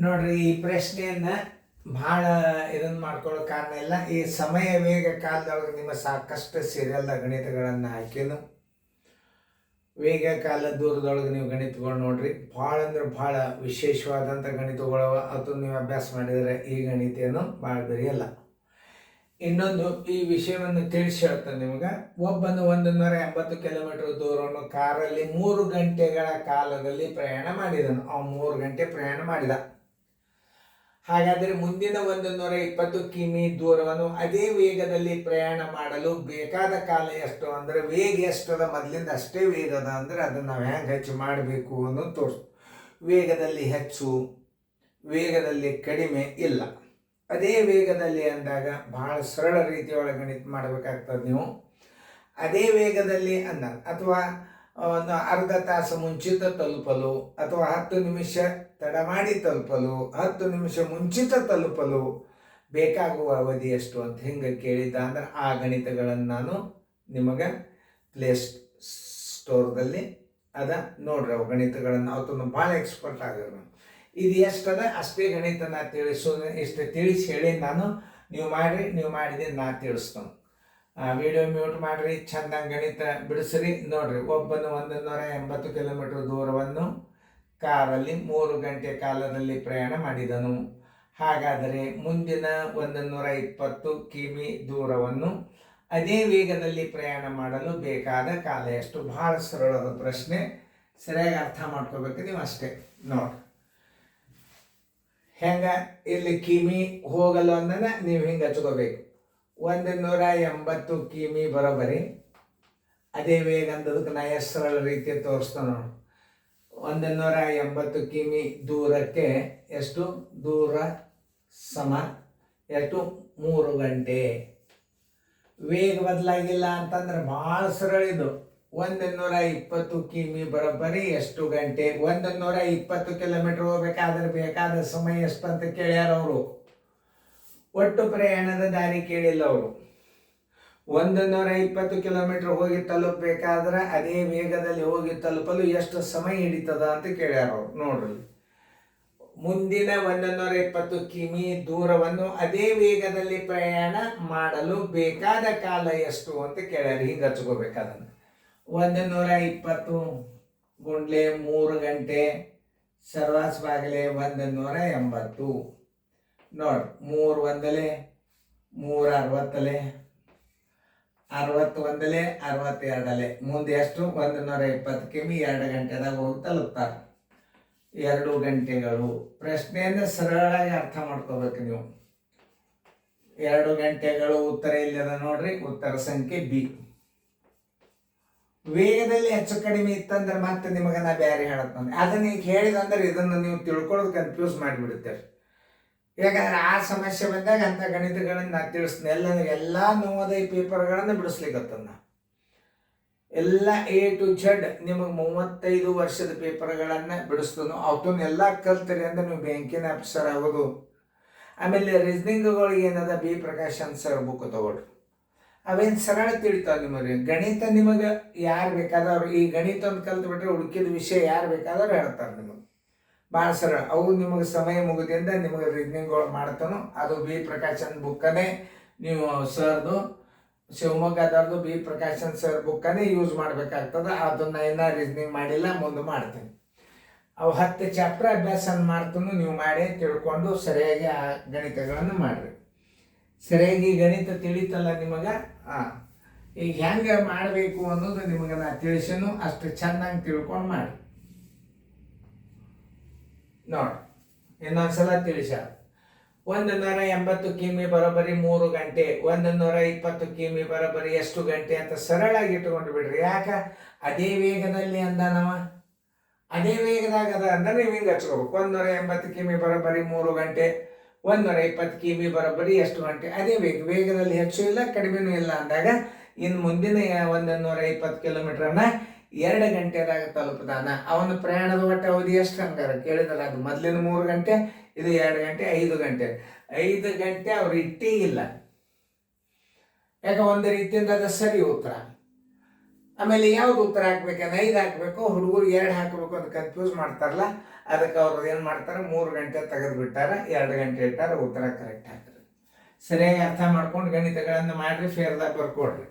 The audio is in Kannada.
ನೋಡ್ರಿ, ಈ ಪ್ರಶ್ನೆಯನ್ನ ಭಾಳ ಇದನ್ನ ಮಾಡ್ಕೊಳ್ಳೋ ಕಾರಣ ಇಲ್ಲ. ಈ ಸಮಯ ವೇಗ ಕಾಲದೊಳಗೆ ನಿಮ್ಮ ಸಾಕಷ್ಟು ಸೀರಿಯಲ್ದ ಗಣಿತಗಳನ್ನು ಹಾಕಿನು ವೇಗ ಕಾಲ ದೂರದೊಳಗೆ ನೀವು ಗಣಿತಗಳು ನೋಡ್ರಿ, ಭಾಳ ಅಂದ್ರೆ ಭಾಳ ವಿಶೇಷವಾದಂಥ ಗಣಿತಗಳವ. ಅದು ನೀವು ಅಭ್ಯಾಸ ಮಾಡಿದರೆ ಈ ಗಣಿತ ಏನು ಭಾಳ ಬೆರೆಯಲ್ಲ. ಇನ್ನೊಂದು ಈ ವಿಷಯವನ್ನು ತಿಳಿಸಿ ಹೇಳ್ತಾನೆ ನಿಮಗೆ. ಒಬ್ಬನು 180 ಕಿಲೋಮೀಟರ್ ದೂರವನ್ನು ಕಾರಲ್ಲಿ 3 ಗಂಟೆಗಳ ಕಾಲದಲ್ಲಿ ಪ್ರಯಾಣ ಮಾಡಿದನು. ಅವನು 3 ಗಂಟೆ ಪ್ರಯಾಣ ಮಾಡಿದ. ಹಾಗಾದರೆ ಮುಂದಿನ 120 ಕಿಮಿ ದೂರವನ್ನು ಅದೇ ವೇಗದಲ್ಲಿ ಪ್ರಯಾಣ ಮಾಡಲು ಬೇಕಾದ ಕಾಲ ಎಷ್ಟು ಅಂದರೆ, ವೇಗ ಎಷ್ಟದ ಮೊದಲಿಂದ ಅಷ್ಟೇ ವೇಗ ಅದ ಅಂದರೆ ಅದನ್ನು ನಾವು ಹೆಂಗೆ ಹೆಚ್ಚು ಮಾಡಬೇಕು ಅನ್ನೋದು ತೋರಿಸ್. ವೇಗದಲ್ಲಿ ಹೆಚ್ಚು, ವೇಗದಲ್ಲಿ ಕಡಿಮೆ ಇಲ್ಲ. ಅದೇ ವೇಗದಲ್ಲಿ ಅಂದಾಗ ಬಹಳ ಸರಳ ರೀತಿಯೊಳಗೆ ಗಣಿತ ಮಾಡಬೇಕಾಗ್ತದೆ ನೀವು. ಅದೇ ವೇಗದಲ್ಲಿ ಅಂದ ಅಥವಾ ಒಂದು ಅರ್ಧ ತಾಸು ಮುಂಚಿತ ತಲುಪಲು, ಅಥವಾ 10 ನಿಮಿಷ ತಡ ಮಾಡಿ ತಲುಪಲು, 10 ನಿಮಿಷ ಮುಂಚಿತ ತಲುಪಲು ಬೇಕಾಗುವ ಅವಧಿ ಎಷ್ಟು ಅಂತ ಹಿಂಗೆ ಕೇಳಿದ್ದ ಅಂದ್ರೆ ಆ ಗಣಿತಗಳನ್ನು ನಾನು ನಿಮಗೆ ಪ್ಲೇ ಸ್ಟೋರ್ದಲ್ಲಿ ಅದ ನೋಡ್ರಿ. ಅವು ಗಣಿತಗಳನ್ನು ಅವತ್ತು ಭಾಳ ಎಕ್ಸ್ಪರ್ಟ್ ಆಗಿರೋ. ಇದು ಎಷ್ಟದ ಅಷ್ಟೇ ಗಣಿತ ನಾ ತಿಳಿಸೋದು. ಇಷ್ಟು ತಿಳಿಸಿ ಹೇಳಿ ನಾನು, ನೀವು ಮಾಡಿರಿ, ನೀವು ಮಾಡಿದ್ದೀನಿ ನಾ ತಿಳಿಸ್ತೇನೆ. ವಿಡಿಯೋ ಮ್ಯೂಟ್ ಮಾಡಿರಿ, ಚೆಂದಂಗೆ ಗಣಿತ ಬಿಡಿಸ್ರಿ. ನೋಡ್ರಿ, ಒಬ್ಬನು 180 ಕಿಲೋಮೀಟರ್ ದೂರವನ್ನು ಕಾರಲ್ಲಿ 3 ಗಂಟೆ ಕಾಲದಲ್ಲಿ ಪ್ರಯಾಣ ಮಾಡಿದನು. ಹಾಗಾದರೆ ಮುಂದಿನ 120 ಕಿಮಿ ದೂರವನ್ನು ಅದೇ ವೇಗದಲ್ಲಿ ಪ್ರಯಾಣ ಮಾಡಲು ಬೇಕಾದ ಕಾಲ ಎಷ್ಟು? ಬಹಳ ಸರಳದ ಪ್ರಶ್ನೆ, ಸರಿಯಾಗಿ ಅರ್ಥ ಮಾಡ್ಕೋಬೇಕು ನೀವು ಅಷ್ಟೇ. ನೋಡಿ ಹೆಂಗ ಇಲ್ಲಿ ಕಿಮಿ ಹೋಗಲು ಅನ್ನೋದ ನೀವು ಹಿಂಗೆ ಹಚ್ಕೋಬೇಕು. 180 ಕಿಮಿ ಬರೋಬರಿ ಅದೇ ವೇಗ ಅಂದದಕ್ಕೆ ನಾ ಎಷ್ಟು ಸರಳ ರೀತಿ ತೋರಿಸ್ತಾನೆ ನೋಡಿ. 180 ಕಿಮಿ ದೂರಕ್ಕೆ ಎಷ್ಟು ದೂರ ಸಮ ಎಷ್ಟು? 3 ಗಂಟೆ. ವೇಗ ಬದಲಾಗಿಲ್ಲ ಅಂತಂದ್ರೆ ಭಾಳ ಸರಳ ಇದು. 120 ಕಿಮಿ ಬರೋಬ್ಬರಿ ಎಷ್ಟು ಗಂಟೆ? 120 ಕಿಲೋಮೀಟರ್ ಹೋಗ್ಬೇಕಾದ್ರೆ ಬೇಕಾದ ಸಮಯ ಎಷ್ಟು ಅಂತ ಕೇಳ್ಯಾರ ಅವರು. ಒಟ್ಟು ಪ್ರಯಾಣದ ದಾರಿ ಕೇಳಿಲ್ಲ ಅವರು. 120 ಕಿಲೋಮೀಟರ್ ಹೋಗಿ ತಲುಪಬೇಕಾದ್ರೆ ಅದೇ ವೇಗದಲ್ಲಿ ಹೋಗಿ ತಲುಪಲು ಎಷ್ಟು ಸಮಯ ಹಿಡಿತದ ಅಂತ ಕೇಳ್ಯಾರ ಅವರು. ನೋಡ್ರಿ, ಮುಂದಿನ 120 ಕಿಮಿ ದೂರವನ್ನು ಅದೇ ವೇಗದಲ್ಲಿ ಪ್ರಯಾಣ ಮಾಡಲು ಬೇಕಾದ ಕಾಲ ಎಷ್ಟು ಅಂತ ಕೇಳ್ಯಾರ. ಹಿಂಗೆ ಹಚ್ಕೋಬೇಕಾದನ್ನು 120 ಗುಂಡ್ಲೆ 3 ಗಂಟೆ ಸರ್ವಾಸ್ ಬಾಗಲೆ 180. ನೋಡಿ, 3 ಒಂದಲೆ 3 60 61 62 ಮುಂದೆ ಎಷ್ಟು? 120 ಕಿಮಿ 2 ಗಂಟೆದಾಗ ಹೋಗಿ ತಲುಪ್ತಾರೆ. 2 ಗಂಟೆಗಳು. ಪ್ರಶ್ನೆಯನ್ನು ಸರಳಾಗಿ ಅರ್ಥ ಮಾಡ್ಕೋಬೇಕು ನೀವು. 2 ಗಂಟೆಗಳು ಉತ್ತರ ಇಲ್ಲದ ನೋಡ್ರಿ, ಉತ್ತರ ಸಂಖ್ಯೆ ಬಿ. ವೇಗದಲ್ಲಿ ಹೆಚ್ಚು ಕಡಿಮೆ ಇತ್ತಂದ್ರೆ ಮತ್ತೆ ನಿಮಗೆ ನಾ ಬೇರೆ ಹೇಳತ್ತಂದ್ರೆ ಅದನ್ನ ಈಗ ಹೇಳಿದಂದ್ರೆ ಇದನ್ನು ನೀವು ತಿಳ್ಕೊಳ್ಳೋದು ಕನ್ಫ್ಯೂಸ್ ಮಾಡಿಬಿಡುತ್ತೇವೆ. ಯಾಕಂದ್ರೆ ಆ ಸಮಸ್ಯೆ ಬಂದಾಗ ಅಂಥ ಗಣಿತಗಳನ್ನು ನಾ ತಿಳಿಸ್ತೀನಿ. ಎಲ್ಲ ನವೋದಯ ಪೇಪರ್ಗಳನ್ನು ಬಿಡಿಸ್ಲಿಕ್ಕತ್ತದ. ಎಲ್ಲ A to Z ನಿಮಗೆ 35 ವರ್ಷದ ಪೇಪರ್ಗಳನ್ನು ಬಿಡಿಸ್ತನು. ಅವತ್ತನ್ನೆಲ್ಲ ಕಲ್ತರಿ ಅಂದ್ರೆ ನೀವು ಬ್ಯಾಂಕಿನ ಆಫೀಸರ್ ಆಗೋದು. ಆಮೇಲೆ ರೀಸನಿಂಗ್ಗಳಿಗೆ ಏನದ ಬಿ ಪ್ರಕಾಶನ್ ಸರ್ ಬುಕ್ ತಗೊಳ್ರಿ. ಅವೇನು ಸರಳ ತಿಳಿತಾವೆ ನಿಮಗೆ. ಗಣಿತ ನಿಮಗೆ ಯಾರು ಬೇಕಾದವ್ರು ಈ ಗಣಿತ ಒಂದು ಕಲ್ತು ಬಿಟ್ರೆ ಹುಡುಕಿದ ವಿಷಯ ಯಾರು ಬೇಕಾದವ್ರು ಹೇಳ್ತಾರೆ ನಿಮಗೆ. ಭಾಳ ಸರಳ. ಅವು ನಿಮಗೆ ಸಮಯ ಮುಗಿದಿಂದ ನಿಮಗೆ ರೀಸನಿಂಗ್ಗಳು ಮಾಡ್ತಾನೋ ಅದು ಬಿ ಪ್ರಕಾಶನ್ ಬುಕ್ಕನ್ನೇ ನೀವು ಸರ್ದು ಶಿವಮೊಗ್ಗದವ್ರದ್ದು ಬಿ ಪ್ರಕಾಶನ್ ಸರ್ ಬುಕ್ಕನ್ನೇ ಯೂಸ್ ಮಾಡಬೇಕಾಗ್ತದೆ. ಅದನ್ನ ಇನ್ನೂ ರೀಸನಿಂಗ್ ಮಾಡಿಲ್ಲ, ಮುಂದೆ ಮಾಡ್ತೀನಿ. ಅವು 10 ಚಾಪ್ಟರ್ ಅಭ್ಯಾಸ ಮಾಡ್ತಾನು. ನೀವು ಮಾಡಿ ತಿಳ್ಕೊಂಡು ಸರಿಯಾಗಿ ಆ ಗಣಿತಗಳನ್ನು ಮಾಡಿರಿ. ಸರಿಯಾಗಿ ಗಣಿತ ತಿಳಿತಲ್ಲ ನಿಮಗೆ. ಈಗ ಹೆಂಗೆ ಮಾಡಬೇಕು ಅನ್ನೋದು ನಿಮಗೆ ನಾ ತಿಳಿಸನು. ಅಷ್ಟು ಚೆನ್ನಾಗಿ ತಿಳ್ಕೊಂಡು ಮಾಡಿ. ನೋಡಿ, ಇನ್ನೊಂದ್ಸಲ ತಿಳಿಸ. 180 ಕಿಮಿ ಬರೋಬ್ಬರಿ 3 ಗಂಟೆ. 120 ಕಿಮಿ ಬರೋಬ್ಬರಿ ಎಷ್ಟು ಗಂಟೆ ಅಂತ ಸರಳಾಗಿ ಇಟ್ಕೊಂಡು ಬಿಡ್ರಿ. ಯಾಕೆ? ಅದೇ ವೇಗದಲ್ಲಿ ಅಂದ ನಾವ. ಅದೇ ವೇಗದಾಗ ಅದ ಅಂದ್ರೆ ನೀವು ಹಿಂಗೆ ಹಚ್ಕೋಬೇಕು. 180 ಕಿಮಿ ಬರೋಬ್ಬರಿ 3 ಗಂಟೆ. 120 ಕಿಮಿ ಬರೋಬ್ಬರಿ ಎಷ್ಟು ಗಂಟೆ? ಅದೇ ವೇಗದಲ್ಲಿ ಹೆಚ್ಚು ಇಲ್ಲ ಕಡಿಮೆನೂ ಇಲ್ಲ ಅಂದಾಗ ಇನ್ನು ಮುಂದಿನ 120 ಕಿಲೋಮೀಟರ್ನ 2 ಗಂಟೆದಾಗ ತಲುಪದಾನ. ಅವನ ಪ್ರಯಾಣದ ಒಟ್ಟು ಅವಧಿ ಎಷ್ಟು ಹಂಗಾರ ಕೇಳಿದಲ್ಲ. ಅದು ಮೊದಲಿನ 3 ಗಂಟೆ, ಇದು 2 ಗಂಟೆ, 5 ಗಂಟೆ. 5 ಗಂಟೆ ಅವ್ರು ಇಟ್ಟೇ ಇಲ್ಲ. ಯಾಕೆ? ಒಂದು ರೀತಿಯಿಂದ ಅದು ಸರಿ ಉತ್ತರ. ಆಮೇಲೆ ಯಾವ್ದು ಉತ್ತರ ಹಾಕ್ಬೇಕಂದ್ರೆ 5 ಹಾಕಬೇಕು, ಹುಡುಗರು 2 ಹಾಕಬೇಕು ಅಂತ ಕನ್ಫ್ಯೂಸ್ ಮಾಡ್ತಾರಲ್ಲ, ಅದಕ್ಕೆ ಅವ್ರು ಏನು ಮಾಡ್ತಾರೆ, 3 ಗಂಟೆ ತೆಗೆದು ಬಿಟ್ಟಾರ, 2 ಗಂಟೆ ಇಟ್ಟಾರ, ಉತ್ತರ ಕರೆಕ್ಟ್ ಹಾಕ್ರಿ. ಸರಿಯಾಗಿ ಅರ್ಥ ಮಾಡ್ಕೊಂಡು ಗಣಿತಗಳನ್ನು ಮಾಡಿರಿ, ಫೇರ್ದಾಗ ಬರ್ಕೊಡ್ರಿ.